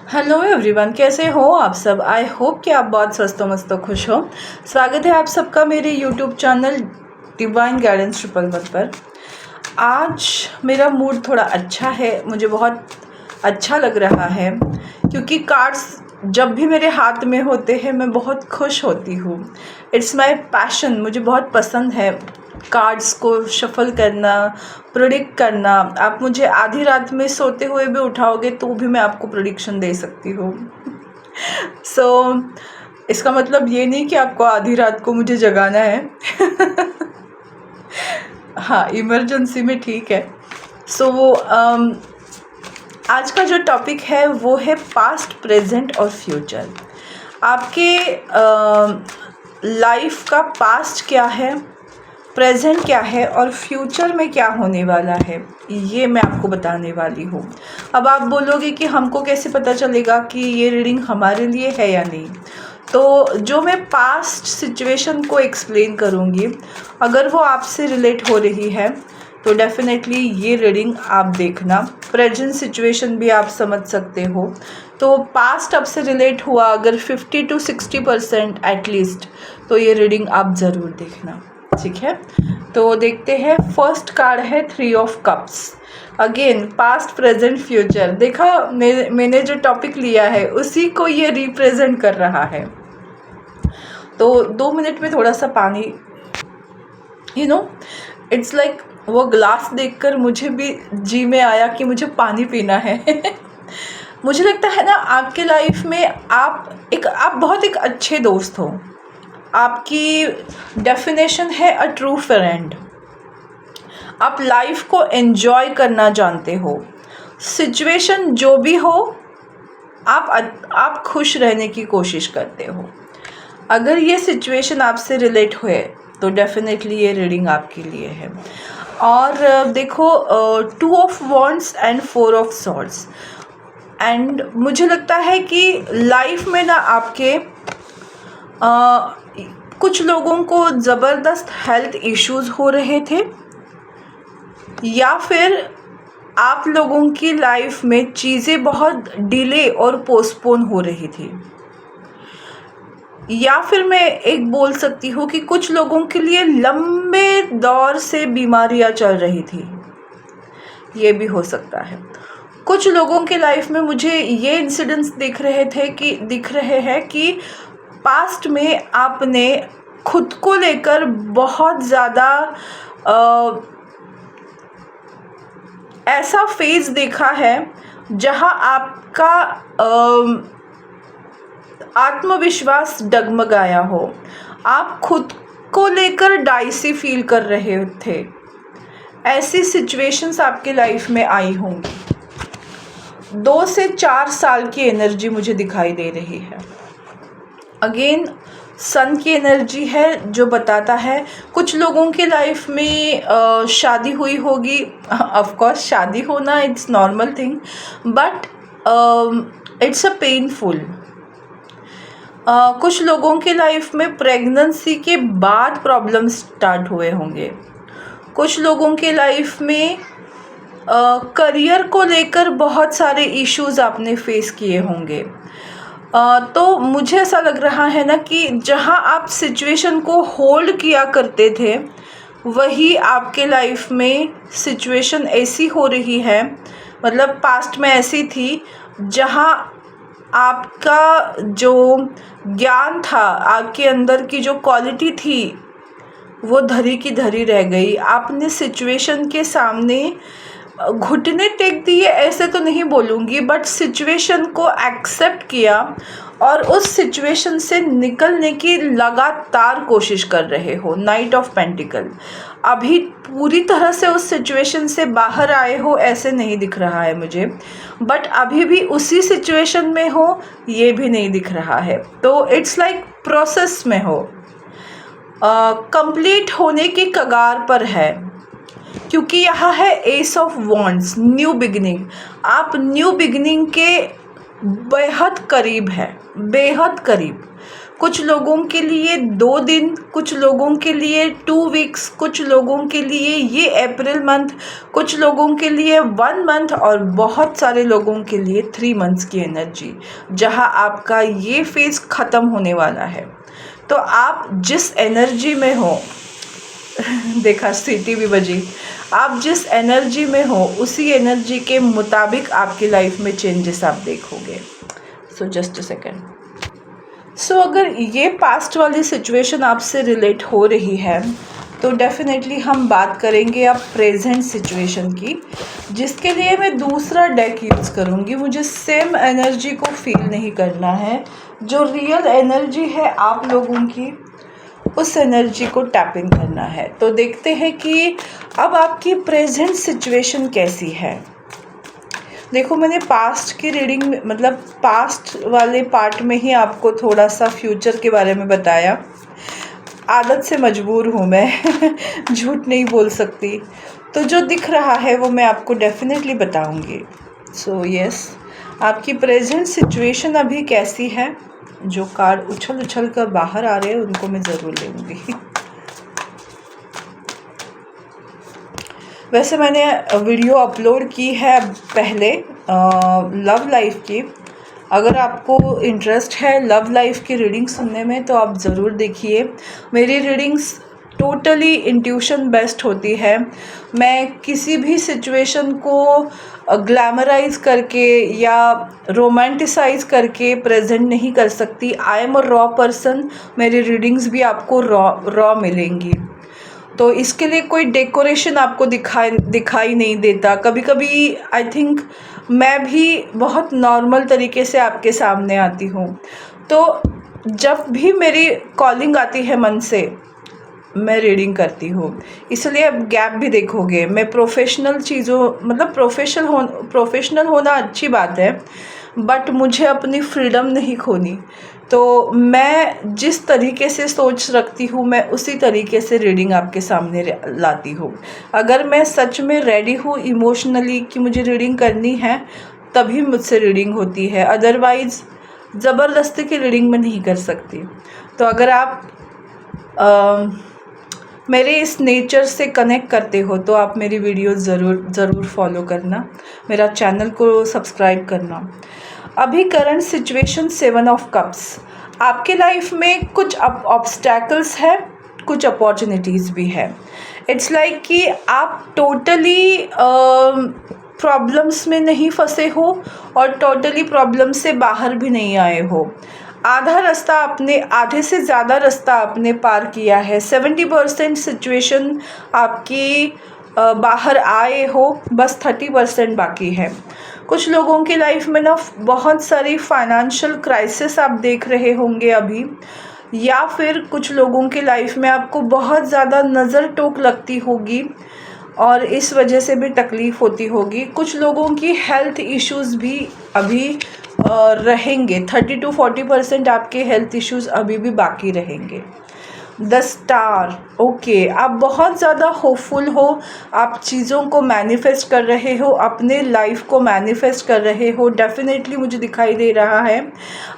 Hello everyone, कैसे हो आप सब। आई होप कि आप बहुत स्वस्थ मस्त खुश हो। स्वागत है आप सबका मेरे यूट्यूब चैनल डिवाइन गाइडेंस 111 पर। आज मेरा मूड थोड़ा अच्छा है, मुझे बहुत अच्छा लग रहा है क्योंकि कार्ड्स जब भी मेरे हाथ में होते हैं मैं बहुत खुश होती हूँ। इट्स माय पैशन, मुझे बहुत पसंद है कार्ड्स को शफल करना, प्रेडिक्ट करना। आप मुझे आधी रात में सोते हुए भी उठाओगे तो भी मैं आपको प्रेडिक्शन दे सकती हूँ। सो इसका मतलब ये नहीं कि आपको आधी रात को मुझे जगाना है। हाँ, इमरजेंसी में ठीक है। सो आज का जो टॉपिक है वो है पास्ट, प्रेजेंट और फ्यूचर। आपके लाइफ का पास्ट क्या है, प्रेजेंट क्या है और फ्यूचर में क्या होने वाला है, ये मैं आपको बताने वाली हूँ। अब आप बोलोगे कि हमको कैसे पता चलेगा कि ये रीडिंग हमारे लिए है या नहीं। तो जो मैं पास्ट सिचुएशन को एक्सप्लेन करूँगी, अगर वो आपसे रिलेट हो रही है तो डेफिनेटली ये रीडिंग आप देखना। प्रेजेंट सिचुएशन भी आप समझ सकते हो। तो पास्ट आपसे रिलेट हुआ अगर 50 to 60% एटलीस्ट, तो ये रीडिंग आप ज़रूर देखना, ठीक है। तो देखते हैं। फर्स्ट कार्ड है 3 of cups. Again past, present, future. देखा, मैंने जो टॉपिक लिया है उसी को ये रिप्रेजेंट कर रहा है। तो 2 मिनट में थोड़ा सा पानी, इट्स लाइक वो ग्लास देखकर मुझे भी जी में आया कि मुझे पानी पीना है। मुझे लगता है ना, आपके लाइफ में आप बहुत एक अच्छे दोस्त हो। आपकी डेफिनेशन है अ ट्रू फ्रेंड। आप लाइफ को एंजॉय करना जानते हो। सिचुएशन जो भी हो, आप खुश रहने की कोशिश करते हो। अगर ये सिचुएशन आपसे रिलेट हुए तो डेफिनेटली ये रीडिंग आपके लिए है। और देखो, 2 of wands and 4 of swords. And मुझे लगता है कि लाइफ में ना आपके कुछ लोगों को ज़बरदस्त हेल्थ इश्यूज़ हो रहे थे, या फिर आप लोगों की लाइफ में चीज़ें बहुत डिले और पोस्टपोन हो रही थी, या फिर मैं एक बोल सकती हूँ कि कुछ लोगों के लिए लंबे दौर से बीमारियाँ चल रही थी। ये भी हो सकता है। कुछ लोगों के लाइफ में मुझे ये इंसिडेंट्स दिख रहे हैं कि पास्ट में आपने खुद को लेकर बहुत ज़्यादा ऐसा फेज़ देखा है जहां आपका आत्मविश्वास डगमगाया हो। आप खुद को लेकर डाइसी फील कर रहे थे। ऐसी सिचुएशंस आपके लाइफ में आई होंगी। 2 से 4 साल की एनर्जी मुझे दिखाई दे रही है। अगेन सन की एनर्जी है जो बताता है कुछ लोगों के लाइफ में शादी हुई होगी। ऑफ कोर्स शादी होना it's normal thing, but it's a painful. कुछ लोगों के लाइफ में प्रेगनेंसी के बाद प्रॉब्लम स्टार्ट हुए होंगे। कुछ लोगों के लाइफ में करियर को लेकर बहुत सारे इश्यूज़ आपने फेस किए होंगे। तो मुझे ऐसा लग रहा है ना कि जहां आप सिचुएशन को होल्ड किया करते थे, वही आपके लाइफ में सिचुएशन ऐसी हो रही है, मतलब पास्ट में ऐसी थी जहां आपका जो ज्ञान था, आपके अंदर की जो क्वालिटी थी, वो धरी की धरी रह गई। आपने सिचुएशन के सामने घुटने टेक दिए ऐसे तो नहीं बोलूँगी, बट सिचुएशन को एक्सेप्ट किया और उस सिचुएशन से निकलने की लगातार कोशिश कर रहे हो। Night of pentacle. अभी पूरी तरह से उस सिचुएशन से बाहर आए हो ऐसे नहीं दिख रहा है मुझे, बट अभी भी उसी सिचुएशन में हो ये भी नहीं दिख रहा है। तो इट्स लाइक प्रोसेस में हो, कंप्लीट होने की कगार पर है, क्योंकि यहाँ है S of wands, new beginning. आप न्यू बिगिनिंग के बेहद करीब है, बेहद करीब। कुछ लोगों के लिए 2 दिन, कुछ लोगों के लिए 2 वीक्स, कुछ लोगों के लिए ये अप्रैल मंथ, कुछ लोगों के लिए 1 मंथ और बहुत सारे लोगों के लिए 3 मंथ्स की एनर्जी, जहां आपका ये फेज़ ख़त्म होने वाला है। तो आप जिस एनर्जी में हो देखा सीटी भी बजी, आप जिस एनर्जी में हो उसी एनर्जी के मुताबिक आपकी लाइफ में चेंजेस आप देखोगे। So just a second. सो अगर ये पास्ट वाली सिचुएशन आपसे रिलेट हो रही है तो डेफिनेटली हम बात करेंगे अब प्रेजेंट सिचुएशन की, जिसके लिए मैं दूसरा डेक यूज़ करूँगी। मुझे सेम एनर्जी को फील नहीं करना है, जो रियल एनर्जी है आप लोगों की उस एनर्जी को टैपिंग करना है। तो देखते हैं कि अब आपकी प्रेजेंट सिचुएशन कैसी है। देखो, मैंने पास्ट की रीडिंग में मतलब पास्ट वाले पार्ट में ही आपको थोड़ा सा फ्यूचर के बारे में बताया। आदत से मजबूर हूँ मैं झूठ नहीं बोल सकती, तो जो दिख रहा है वो मैं आपको डेफिनेटली बताऊँगी। सो यस, आपकी प्रेजेंट सिचुएशन अभी कैसी है। जो कार्ड उछल उछल कर बाहर आ रहे हैं उनको मैं ज़रूर लूँगी। वैसे मैंने वीडियो अपलोड की है पहले लव लाइफ की। अगर आपको इंटरेस्ट है लव लाइफ की रीडिंग सुनने में तो आप ज़रूर देखिए। मेरी रीडिंग्स टोटली इंट्यूशन बेस्ड होती है। मैं किसी भी सिचुएशन को ग्लैमराइज करके या रोमांटिसाइज करके प्रेजेंट नहीं कर सकती। I am a raw person. मेरी रीडिंग्स भी आपको रॉ मिलेंगी। तो इसके लिए कोई डेकोरेशन आपको दिखाई नहीं देता। कभी कभी आई थिंक मैं भी बहुत नॉर्मल तरीके से आपके सामने आती हूँ। तो जब भी मेरी कॉलिंग आती है मन से, मैं रीडिंग करती हूँ। इसलिए अब गैप भी देखोगे। मैं प्रोफेशनल चीज़ों मतलब प्रोफेशनल होना अच्छी बात है, बट मुझे अपनी फ्रीडम नहीं खोनी। तो मैं जिस तरीके से सोच रखती हूँ मैं उसी तरीके से रीडिंग आपके सामने लाती हूँ। अगर मैं सच में रेडी हूँ इमोशनली कि मुझे रीडिंग करनी है, तभी मुझसे रीडिंग होती है। अदरवाइज़ ज़बरदस्ती की रीडिंग मैं नहीं कर सकती। तो अगर आप मेरे इस नेचर से कनेक्ट करते हो तो आप मेरी वीडियो ज़रूर फॉलो करना, मेरा चैनल को सब्सक्राइब करना। अभी करंट सिचुएशन 7 ऑफ कप्स। आपके लाइफ में कुछ ऑब्स्टैकल्स है, कुछ अपॉर्चुनिटीज़ भी है। इट्स लाइक कि आप टोटली प्रॉब्लम्स में नहीं फंसे हो और टोटली प्रॉब्लम से बाहर भी नहीं आए हो। आधे से ज़्यादा रास्ता आपने पार किया है। 70% सिचुएशन आपकी बाहर आए हो, बस 30% बाकी है। कुछ लोगों की लाइफ में ना बहुत सारी फाइनेंशियल क्राइसिस आप देख रहे होंगे अभी, या फिर कुछ लोगों की लाइफ में आपको बहुत ज़्यादा नज़र टोक लगती होगी और इस वजह से भी तकलीफ़ होती होगी। कुछ लोगों की हेल्थ इश्यूज़ भी अभी रहेंगे। 30 to 40% आपके हेल्थ इश्यूज़ अभी भी बाकी रहेंगे। द स्टार, ओके, आप बहुत ज़्यादा होपफुल हो, आप चीज़ों को मैनिफेस्ट कर रहे हो, अपने लाइफ को मैनिफेस्ट कर रहे हो। डेफिनेटली मुझे दिखाई दे रहा है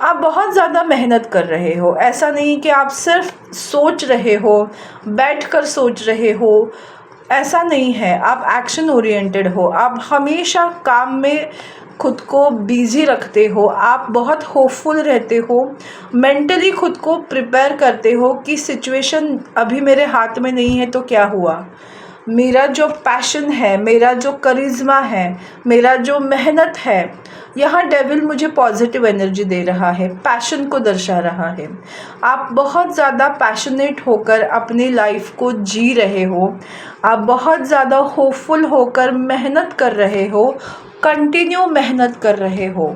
आप बहुत ज़्यादा मेहनत कर रहे हो। ऐसा नहीं कि आप सिर्फ सोच रहे हो, बैठकर सोच रहे हो, ऐसा नहीं है। आप एक्शन ओरिएंटेड हो, आप हमेशा काम में खुद को बिजी रखते हो, आप बहुत होपफुल रहते हो, मेंटली खुद को प्रिपेयर करते हो कि सिचुएशन अभी मेरे हाथ में नहीं है तो क्या हुआ। मेरा जो पैशन है, मेरा जो करिश्मा है, मेरा जो मेहनत है, यहाँ डेविल मुझे पॉजिटिव एनर्जी दे रहा है, पैशन को दर्शा रहा है। आप बहुत ज़्यादा पैशनेट होकर अपनी लाइफ को जी रहे हो, आप बहुत ज़्यादा होपफुल होकर मेहनत कर रहे हो, कंटिन्यू मेहनत कर रहे हो।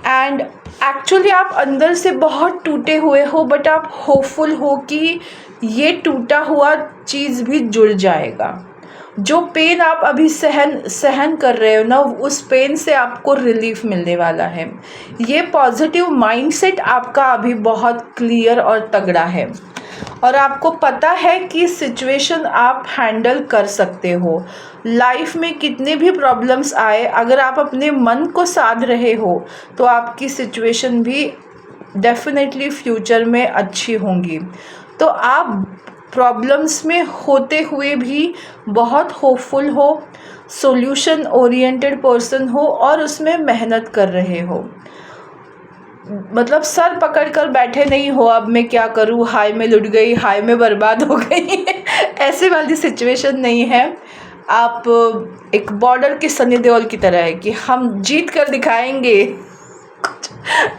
एंड एक्चुअली आप अंदर से बहुत टूटे हुए हो, बट आप होपफुल हो कि ये टूटा हुआ चीज़ भी जुड़ जाएगा। जो पेन आप अभी सहन कर रहे हो ना, उस पेन से आपको रिलीफ मिलने वाला है। ये पॉजिटिव माइंडसेट आपका अभी बहुत क्लियर और तगड़ा है और आपको पता है कि सिचुएशन आप हैंडल कर सकते हो। लाइफ में कितने भी प्रॉब्लम्स आए, अगर आप अपने मन को साध रहे हो तो आपकी सिचुएशन भी डेफिनेटली फ्यूचर में अच्छी होंगी। तो आप प्रॉब्लम्स में होते हुए भी बहुत होपफुल हो, सॉल्यूशन ओरिएंटेड पर्सन हो और उसमें मेहनत कर रहे हो। मतलब सर पकड़ कर बैठे नहीं हो, अब मैं क्या करूँ, हाय मैं लुट गई, हाय मैं बर्बाद हो गई ऐसे वाली सिचुएशन नहीं है। आप एक बॉर्डर के सनी देओल की तरह है कि हम जीत कर दिखाएंगे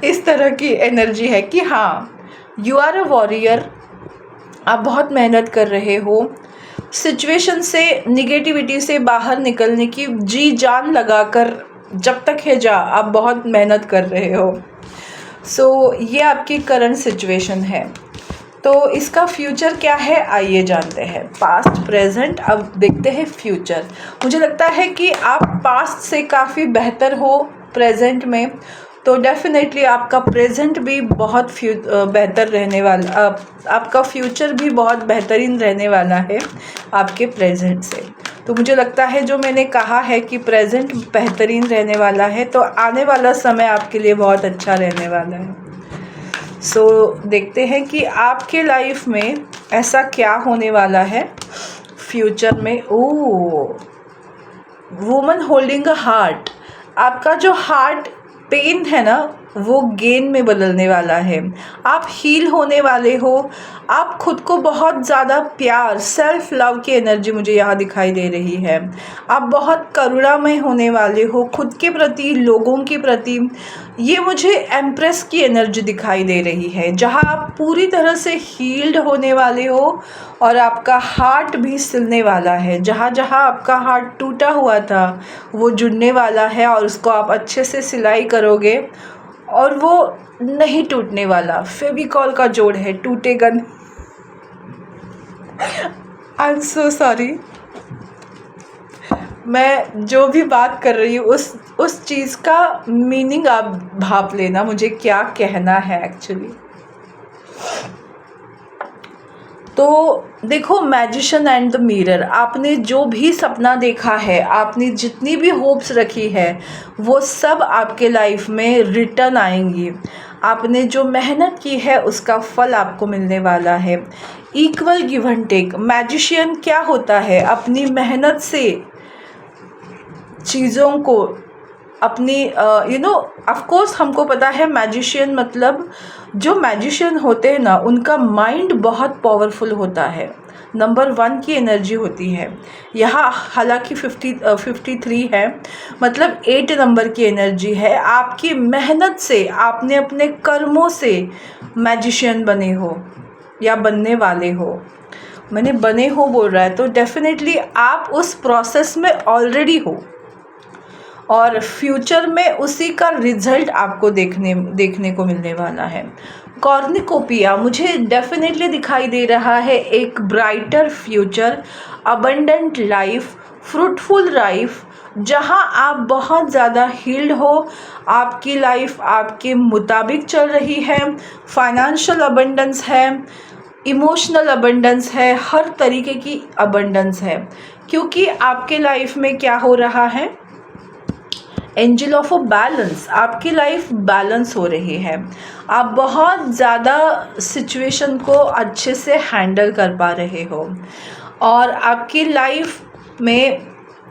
इस तरह की एनर्जी है कि हाँ, यू आर अ वॉरियर। आप बहुत मेहनत कर रहे हो, सिचुएशन से, निगेटिविटी से बाहर निकलने की जी जान लगाकर जब तक है जा, आप बहुत मेहनत कर रहे हो। ये आपकी करंट सिचुएशन है। तो इसका फ्यूचर क्या है, आइए जानते हैं। पास्ट, प्रेजेंट, अब देखते हैं फ्यूचर। मुझे लगता है कि आप पास्ट से काफ़ी बेहतर हो प्रेजेंट में, तो डेफिनेटली आपका प्रेजेंट भी बहुत बेहतर रहने वाला, आपका फ्यूचर भी बहुत बेहतरीन रहने वाला है आपके प्रेजेंट से। तो मुझे लगता है जो मैंने कहा है कि प्रेजेंट बेहतरीन रहने वाला है, तो आने वाला समय आपके लिए बहुत अच्छा रहने वाला है। देखते हैं कि आपके लाइफ में ऐसा क्या होने वाला है फ्यूचर में। वुमन होल्डिंग अ हार्ट, आपका जो हार्ट पेन है ना, वो गेन में बदलने वाला है। आप हील होने वाले हो। आप खुद को बहुत ज़्यादा प्यार, सेल्फ लव की एनर्जी मुझे यहाँ दिखाई दे रही है। आप बहुत करुणामय होने वाले हो खुद के प्रति, लोगों के प्रति। ये मुझे एम्प्रेस की एनर्जी दिखाई दे रही है, जहाँ आप पूरी तरह से हील्ड होने वाले हो और आपका हार्ट भी सिलने वाला है। जहाँ जहाँ आपका हार्ट टूटा हुआ था वो जुड़ने वाला है और उसको आप अच्छे से सिलाई करोगे और वो नहीं टूटने वाला। फेविकॉल का जोड़ है, टूटेगा नहीं। आई एम सो सॉरी, मैं जो भी बात कर रही हूँ उस चीज़ का मीनिंग आप भाप लेना, मुझे क्या कहना है एक्चुअली। तो देखो, मैजिशियन एंड द मिरर, आपने जो भी सपना देखा है, आपने जितनी भी होप्स रखी है, वो सब आपके लाइफ में रिटर्न आएंगी। आपने जो मेहनत की है उसका फल आपको मिलने वाला है। Equal give and take. Magician क्या होता है, अपनी मेहनत से चीज़ों को अपनी ऑफ कोर्स हमको पता है मैजिशियन मतलब, जो मैजिशियन होते हैं ना, उनका माइंड बहुत पावरफुल होता है, नंबर 1 की एनर्जी होती है। यहाँ हालांकि 53 है, मतलब 8 नंबर की एनर्जी है। आपकी मेहनत से, आपने अपने कर्मों से मैजिशियन बने हो या बनने वाले हो। मैंने बने हो बोल रहा है, तो डेफिनेटली आप उस प्रोसेस में ऑलरेडी हो और फ्यूचर में उसी का रिजल्ट आपको देखने को मिलने वाला है। कॉर्निकोपिया मुझे डेफिनेटली दिखाई दे रहा है, एक brighter future, abundant life, fruitful life, जहां आप बहुत ज़्यादा हील्ड हो। आपकी लाइफ आपके मुताबिक चल रही है। फाइनेंशियल अबंडेंस है, इमोशनल अबंडेंस है, हर तरीके की अबंडेंस है, क्योंकि आपके लाइफ में क्या हो रहा है, एंजल ऑफ अ बैलेंस। आपकी लाइफ बैलेंस हो रही है। आप बहुत ज़्यादा सिचुएशन को अच्छे से हैंडल कर पा रहे हो और आपकी लाइफ में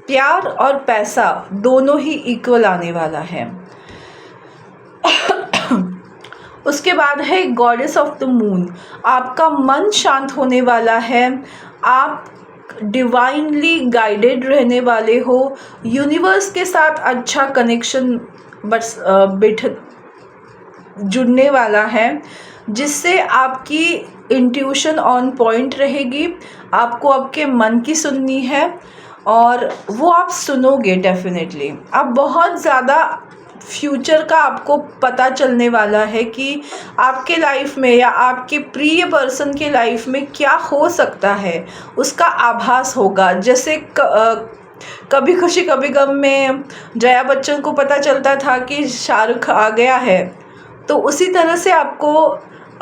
प्यार और पैसा दोनों ही इक्वल आने वाला है। उसके बाद है गॉडेस ऑफ द मून। आपका मन शांत होने वाला है। आप डिवाइनली गाइडेड रहने वाले हो। यूनिवर्स के साथ अच्छा कनेक्शन बस जुड़ने वाला है, जिससे आपकी इंट्यूशन ऑन पॉइंट रहेगी। आपको आपके मन की सुननी है और वो आप सुनोगे डेफिनेटली। आप बहुत ज़्यादा फ्यूचर का आपको पता चलने वाला है कि आपके लाइफ में या आपके प्रिय पर्सन के लाइफ में क्या हो सकता है, उसका आभास होगा। जैसे कभी खुशी कभी गम में जया बच्चन को पता चलता था कि शाहरुख आ गया है, तो उसी तरह से आपको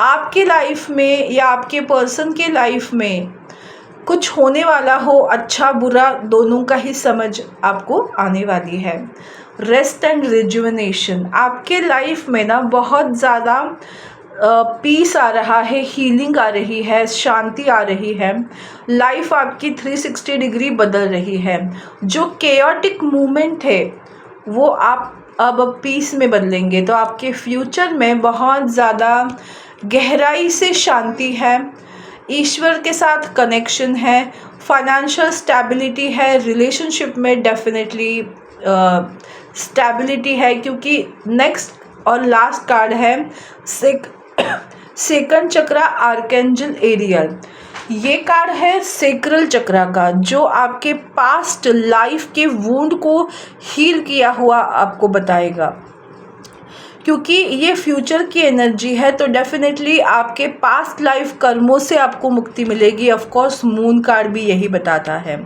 आपके लाइफ में या आपके पर्सन के लाइफ में कुछ होने वाला हो, अच्छा बुरा दोनों का ही समझ आपको आने वाली है। Rest and rejuvenation. आपके लाइफ में ना बहुत ज़्यादा पीस आ रहा है, हीलिंग आ रही है, शांति आ रही है, लाइफ आपकी 360 डिग्री बदल रही है। जो केओटिक मूवमेंट है वो आप अब पीस में बदलेंगे, तो आपके फ्यूचर में बहुत ज़्यादा गहराई से शांति है, ईश्वर के साथ कनेक्शन है, फाइनेंशियल स्टेबिलिटी है, रिलेशनशिप में डेफिनेटली स्टेबिलिटी है, क्योंकि नेक्स्ट और लास्ट कार्ड है सेकंड चक्रा आर्केंजल एरियल। ये कार्ड है सेक्रल चक्रा का, जो आपके पास्ट लाइफ के वुंड को हील किया हुआ आपको बताएगा। क्योंकि ये फ्यूचर की एनर्जी है, तो डेफिनेटली आपके पास्ट लाइफ कर्मों से आपको मुक्ति मिलेगी। ऑफ कोर्स मून कार्ड भी यही बताता है।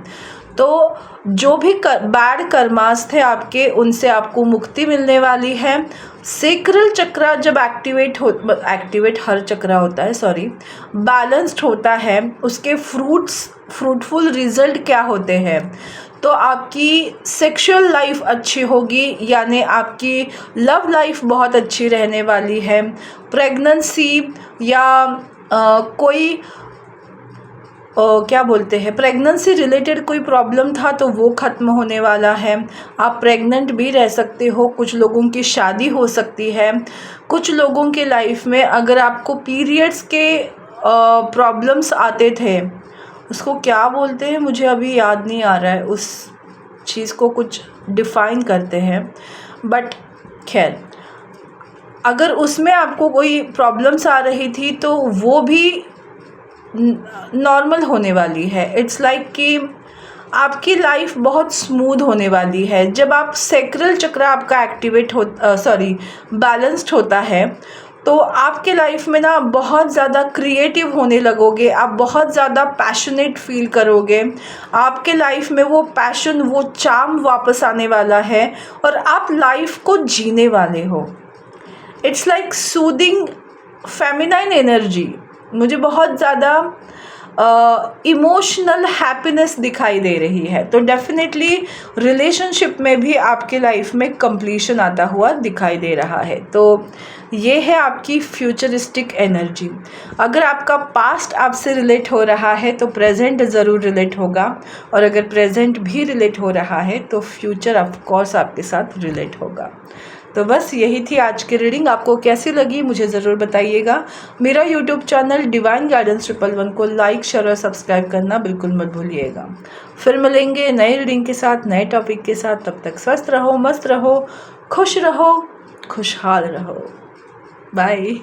तो जो भी बैड कर्मास थे आपके, उनसे आपको मुक्ति मिलने वाली है। सेक्रल चक्रा जब एक्टिवेट हर चक्रा होता है, सॉरी, बैलेंस्ड होता है, उसके फ्रूटफुल रिजल्ट क्या होते हैं? तो आपकी सेक्सुअल लाइफ अच्छी होगी, यानी आपकी लव लाइफ बहुत अच्छी रहने वाली है। प्रेगनेंसी या कोई क्या बोलते हैं, प्रेगनेंसी रिलेटेड कोई प्रॉब्लम था तो वो ख़त्म होने वाला है। आप प्रेग्नेंट भी रह सकते हो, कुछ लोगों की शादी हो सकती है। कुछ लोगों के लाइफ में अगर आपको पीरियड्स के प्रॉब्लम्स आते थे, उसको क्या बोलते हैं मुझे अभी याद नहीं आ रहा है, उस चीज़ को कुछ डिफ़ाइन करते हैं, बट खैर अगर उसमें आपको कोई प्रॉब्लम्स आ रही थी तो वो भी नॉर्मल होने वाली है। इट्स लाइक कि आपकी लाइफ बहुत स्मूथ होने वाली है। जब आप सेक्रल चक्र आपका बैलेंस्ड होता है, तो आपके लाइफ में ना बहुत ज़्यादा क्रिएटिव होने लगोगे, आप बहुत ज़्यादा पैशनेट फील करोगे, आपके लाइफ में वो पैशन, वो चार्म वापस आने वाला है और आप लाइफ को जीने वाले हो। It's like soothing feminine energy. मुझे बहुत ज़्यादा इमोशनल हैप्पीनेस दिखाई दे रही है। तो डेफिनेटली रिलेशनशिप में भी आपके लाइफ में कंप्लीशन आता हुआ दिखाई दे रहा है। तो ये है आपकी फ्यूचरिस्टिक एनर्जी। अगर आपका पास्ट आपसे रिलेट हो रहा है तो प्रेजेंट ज़रूर रिलेट होगा, और अगर प्रेजेंट भी रिलेट हो रहा है तो फ्यूचर ऑफ कोर्स आपके साथ रिलेट होगा। तो बस यही थी आज की रीडिंग। आपको कैसी लगी मुझे ज़रूर बताइएगा। मेरा यूट्यूब चैनल डिवाइन गाइडेंस 111 को लाइक, शेयर और सब्सक्राइब करना बिल्कुल मत भूलिएगा। फिर मिलेंगे नई रीडिंग के साथ, नए टॉपिक के साथ। तब तक स्वस्थ रहो, मस्त रहो, खुश रहो, खुशहाल रहो। बाय।